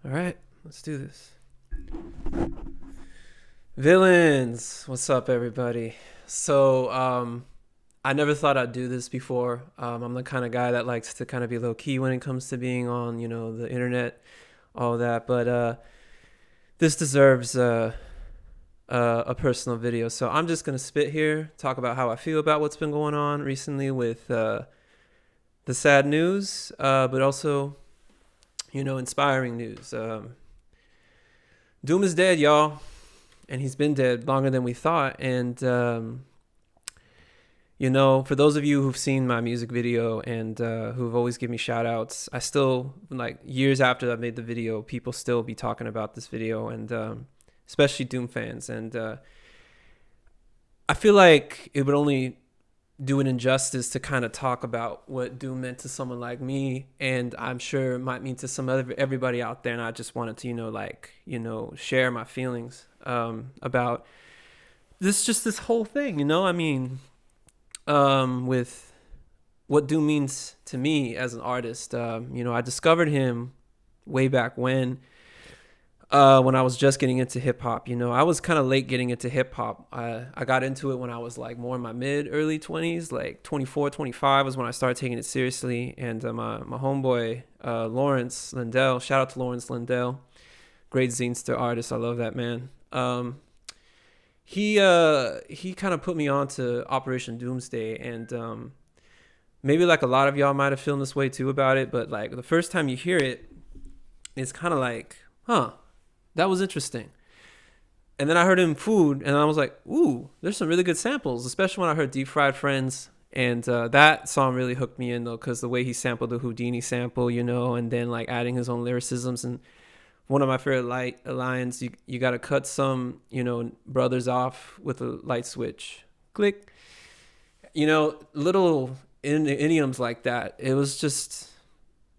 All right, let's do this. Villains, what's up, everybody? I never thought I'd do this before. I'm the kind of guy that likes to kind of be low key when it comes to being on, the internet, all that. But this deserves a personal video. So I'm just gonna spit here, talk about how I feel about what's been going on recently with the sad news, but also, inspiring news. Doom is dead, y'all, and he's been dead longer than we thought. And for those of you who've seen my music video and who've always given me shout outs, I still, like, years after I made the video, people still be talking about this video, and especially Doom fans. And I feel like it would only do an injustice to kind of talk about what Doom meant to someone like me, and I'm sure it might mean to everybody out there. And I just wanted to share my feelings about this whole thing. With what Doom means to me as an artist. I discovered him way back when I was just getting into hip hop. I was kind of late getting into hip hop. I got into it when I was like more in my early 20s, like 24, 25 was when I started taking it seriously. And my homeboy, Lawrence Lindell, shout out to Lawrence Lindell, great Zinester artist. I love that man. He kind of put me on to Operation Doomsday, and maybe like a lot of y'all might have feeling this way too about it, but like the first time you hear it, it's kind of like, huh, that was interesting. And then I heard him Food, and I was like, ooh, there's some really good samples, especially when I heard Deep Fried Friends. And that song really hooked me in, though, because the way he sampled the Houdini sample, and then like adding his own lyricisms. And one of my favorite lines, you got to cut some, brothers off with a light switch. Click. Little idioms like that.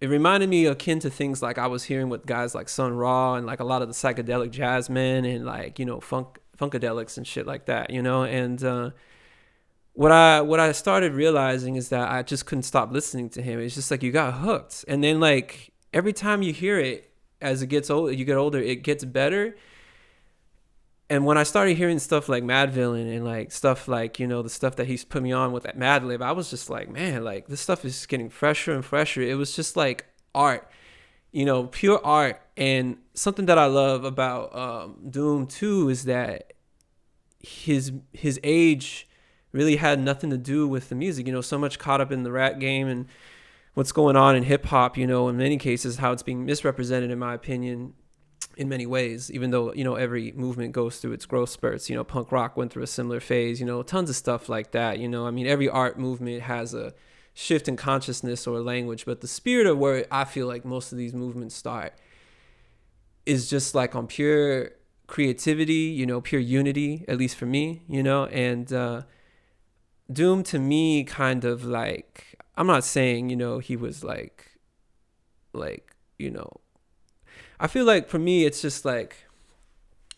It reminded me akin to things like I was hearing with guys like Sun Ra and like a lot of the psychedelic jazz men and like, funkadelics and shit like that, and what I started realizing is that I just couldn't stop listening to him. It's just like you got hooked. And then like every time you hear it, as it gets older, it gets better. And when I started hearing stuff like Mad Villain and like stuff like, the stuff that he's put me on with that Mad Lib, I was just like, man, like this stuff is getting fresher and fresher. It was just like art, pure art. And something that I love about Doom too is that his age really had nothing to do with the music, so much caught up in the rat game and what's going on in hip hop, in many cases, how it's being misrepresented, in my opinion, in many ways, even though, every movement goes through its growth spurts. Punk rock went through a similar phase, tons of stuff like that. Every art movement has a shift in consciousness or language, but the spirit of where I feel like most of these movements start is just like on pure creativity, pure unity, at least for me, and Doom to me kind of like, I'm not saying, he was like, I feel like for me, it's just like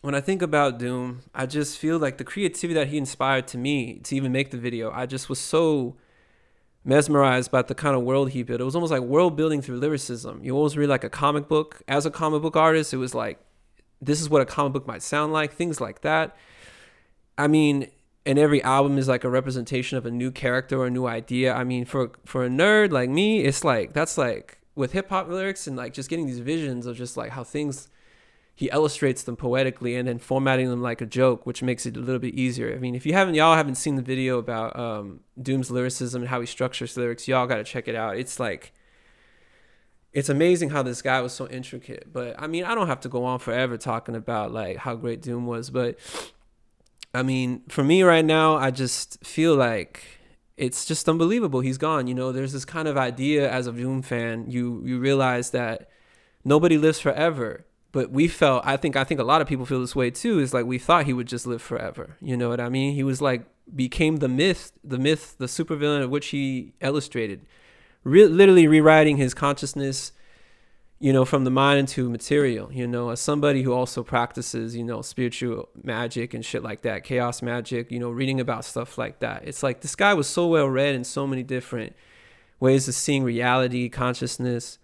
when I think about Doom, I just feel like the creativity that he inspired to me to even make the video, I just was so mesmerized by the kind of world he built. It was almost like world building through lyricism. You always read like a comic book. As a comic book artist, it was like, this is what a comic book might sound like, things like that. And every album is like a representation of a new character or a new idea. For a nerd like me, it's like, that's like with hip hop lyrics and like just getting these visions of just like how things, he illustrates them poetically and then formatting them like a joke, which makes it a little bit easier. If y'all haven't seen the video about Doom's lyricism and how he structures lyrics, y'all got to check it out. It's like, it's amazing how this guy was so intricate. But I don't have to go on forever talking about like how great Doom was, but for me right now, I just feel like it's just unbelievable. He's gone. There's this kind of idea as a Doom fan, you realize that nobody lives forever. But I think a lot of people feel this way too, is like we thought he would just live forever. You know what I mean? He was like, became the myth, the supervillain of which he illustrated. Literally rewriting his consciousness, from the mind into material, as somebody who also practices, spiritual magic and shit like that, chaos magic, reading about stuff like that. It's like this guy was so well read in so many different ways of seeing reality, consciousness,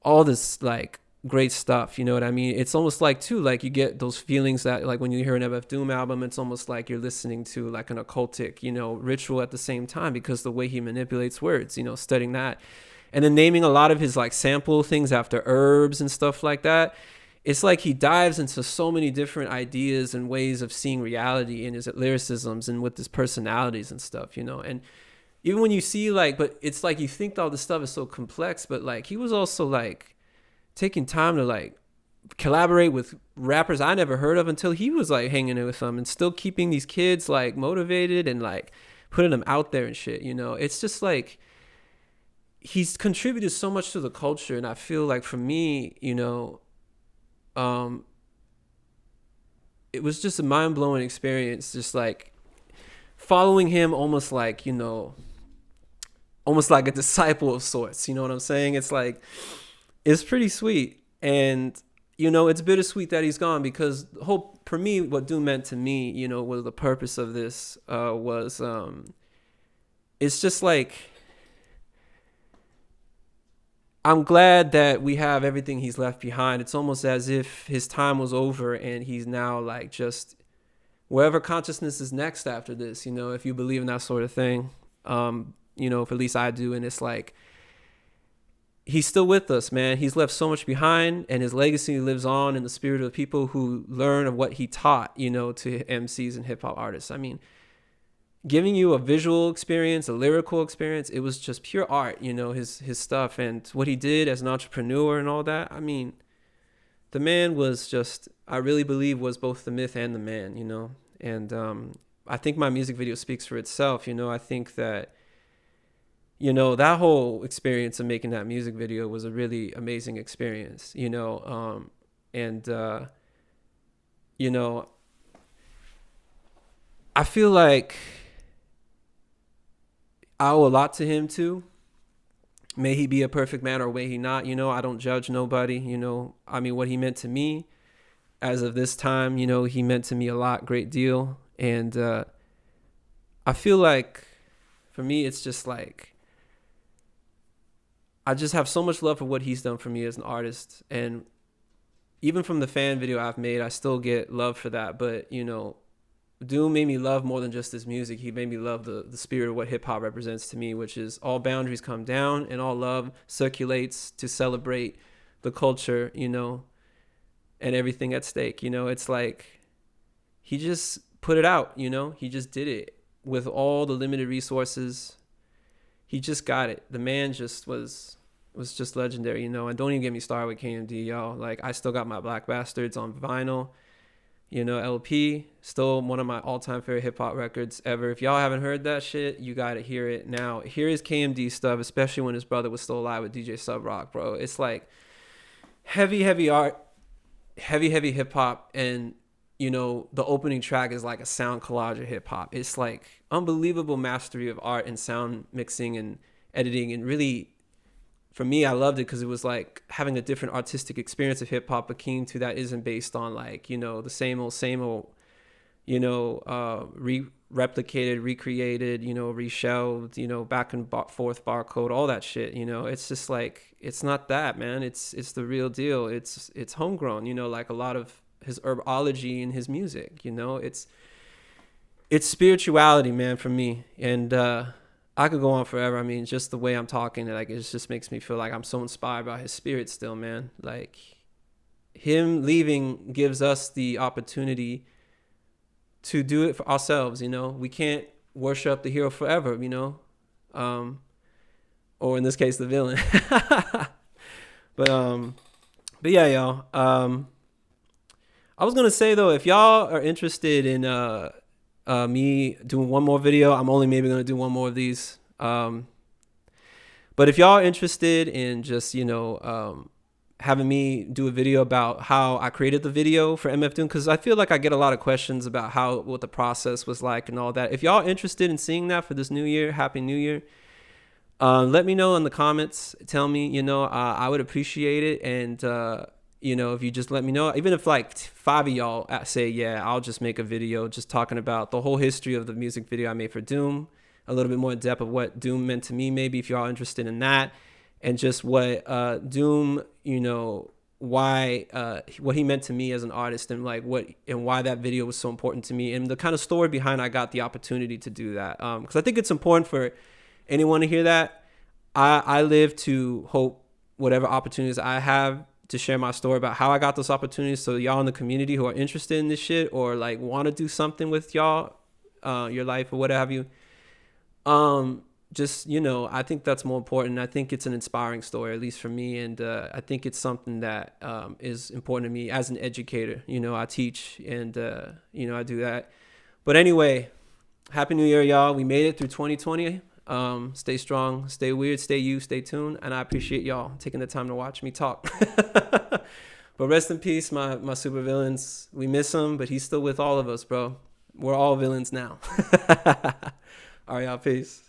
all this like great stuff. You know what I mean? It's almost like too, like you get those feelings that like when you hear an MF Doom album, it's almost like you're listening to like an occultic, you know, ritual at the same time, because the way he manipulates words, you know, studying that. And then naming a lot of his like sample things after herbs and stuff like that. It's like he dives into so many different ideas and ways of seeing reality in his lyricisms and with his personalities and stuff, you know. And even when you see like, but it's like you think all this stuff is so complex, but like he was also like taking time to like collaborate with rappers I never heard of until he was like hanging with them, and still keeping these kids like motivated and like putting them out there and shit, you know. It's just like he's contributed so much to the culture. And I feel like for me, you know, it was just a mind-blowing experience, just like following him, almost like, you know, almost like a disciple of sorts, you know what I'm saying? It's like, it's pretty sweet. And you know, it's bittersweet that he's gone, because the whole, for me, what Doom meant to me, you know, was the purpose of this was it's just like, I'm glad that we have everything he's left behind. It's almost as if his time was over and he's now like just wherever consciousness is next after this, you know, if you believe in that sort of thing. You know, if at least I do. And it's like, he's still with us, man. He's left so much behind, and his legacy lives on in the spirit of people who learn of what he taught, you know, to MCs and hip hop artists. I mean, giving you a visual experience, a lyrical experience. It was just pure art, you know, his stuff and what he did as an entrepreneur and all that. I mean, the man was just, I really believe, was both the myth and the man, you know. And I think my music video speaks for itself, you know. I think that, you know, that whole experience of making that music video was a really amazing experience, you know. You know, I feel like I owe a lot to him too. May he be a perfect man or may he not, you know. I don't judge nobody, you know. I mean, what he meant to me as of this time, you know, he meant to me a lot, great deal. And I feel like for me, it's just like, I just have so much love for what he's done for me as an artist. And even from the fan video I've made, I still get love for that. But, you know, Doom made me love more than just his music. He made me love the spirit of what hip hop represents to me, which is all boundaries come down and all love circulates to celebrate the culture, you know, and everything at stake. You know, it's like he just put it out, you know, he just did it with all the limited resources. He just got it. The man just was just legendary, you know. And don't even get me started with KMD, y'all. Like, I still got my Black Bastards on vinyl, you know, LP. Still one of my all-time favorite hip-hop records ever. If y'all haven't heard that shit, you gotta hear it now. Hear his KMD stuff, especially when his brother was still alive with DJ Sub Rock, bro. It's like heavy art, heavy hip-hop. And, you know, the opening track is like a sound collage of hip-hop. It's like unbelievable mastery of art and sound mixing and editing. And really, for me, I loved it because it was like having a different artistic experience of hip-hop, but keen to that isn't based on like, you know, the same old, you know, replicated, recreated, you know, reshelved, you know, back and forth barcode, all that shit, you know. It's just like, it's not that, man. It's the real deal. It's homegrown, you know, like a lot of his herbology in his music, you know. It's spirituality, man, for me. And I could go on forever. I mean, just the way I'm talking, like, it just makes me feel like I'm so inspired by his spirit still, man. Like, him leaving gives us the opportunity to do it for ourselves, you know. We can't worship the hero forever, you know, or in this case, the villain. But yeah, y'all. I was gonna say though, if y'all are interested in me doing one more video, I'm only maybe gonna do one more of these. But if y'all are interested in just, you know, having me do a video about how I created the video for MF Doom, because I feel like I get a lot of questions about what the process was like and all that. If y'all are interested in seeing that for this new year, Happy New Year, let me know in the comments. Tell me, you know, I would appreciate it. And you know, if you just let me know, even if like 5 of y'all say, yeah, I'll just make a video just talking about the whole history of the music video I made for Doom, a little bit more in depth of what Doom meant to me, maybe if y'all are interested in that, and just what Doom, you know, why what he meant to me as an artist, and like what and why that video was so important to me, and the kind of story behind I got the opportunity to do that. Because I think it's important for anyone to hear that. I live to hope whatever opportunities I have to share my story about how I got those opportunities. So y'all in the community who are interested in this shit or like want to do something with y'all, your life or what have you, just, you know, I think that's more important. I think it's an inspiring story, at least for me. And I think it's something that is important to me as an educator. You know, I teach and, you know, I do that. But anyway, Happy New Year, y'all. We made it through 2020. Stay strong, stay weird, stay you, stay tuned. And I appreciate y'all taking the time to watch me talk. But rest in peace, my super villains. We miss him, but he's still with all of us, bro. We're all villains now. All right, y'all. Peace.